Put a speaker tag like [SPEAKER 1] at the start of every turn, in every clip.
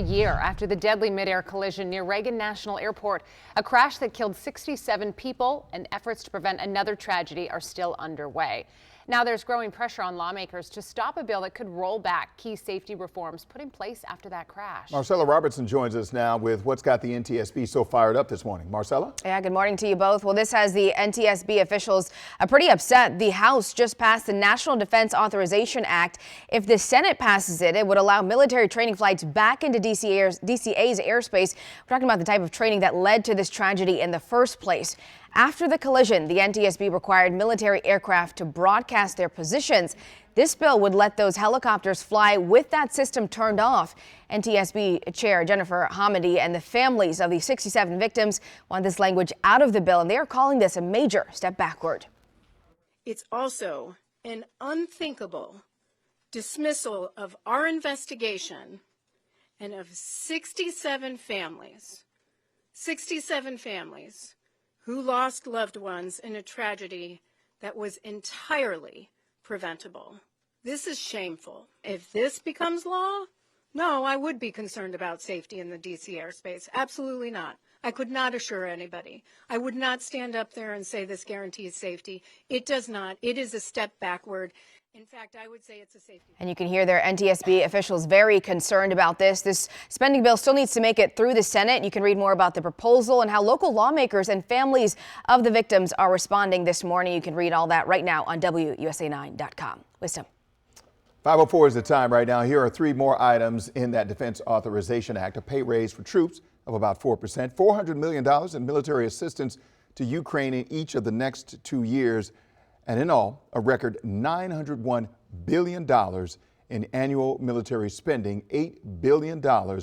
[SPEAKER 1] A year after the deadly midair collision near Reagan National Airport, a crash that killed 67 people, and efforts to prevent another tragedy are still underway. Now there's growing pressure on lawmakers to stop a bill that could roll back key safety reforms put in place after that crash.
[SPEAKER 2] Marcella Robertson joins us now with what's got the NTSB so fired up this morning. Marcella?
[SPEAKER 3] Yeah, good morning to you both. Well, this has the NTSB officials pretty upset. The House just passed the National Defense Authorization Act. If the Senate passes it, it would allow military training flights back into DCA's airspace. We're talking about the type of training that led to this tragedy in the first place. After the collision, the NTSB required military aircraft to broadcast their positions. This bill would let those helicopters fly with that system turned off. NTSB Chair Jennifer Hamady and the families of the 67 victims want this language out of the bill, and they are calling this a major step backward.
[SPEAKER 4] It's also an unthinkable dismissal of our investigation and of 67 families who lost loved ones in a tragedy that was entirely preventable. This is shameful. If this becomes law, no, I would be concerned about safety in the DC airspace. Absolutely not. I could not assure anybody. I would not stand up there and say this guarantees safety. It does not. It is a step backward. In fact, I would say it's a safety.
[SPEAKER 3] And you can hear their NTSB officials very concerned about this. This spending bill still needs to make it through the Senate. You can read more about the proposal and how local lawmakers and families of the victims are responding this morning. You can read all that right now on WUSA9.com. Wisdom.
[SPEAKER 2] 5:04 is the time right now. Here are three more items in that Defense Authorization Act. A pay raise for troops of about 4%, $400 million in military assistance to Ukraine in each of the next 2 years. And in all, a record $901 billion in annual military spending, $8 billion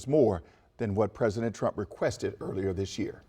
[SPEAKER 2] more than what President Trump requested earlier this year.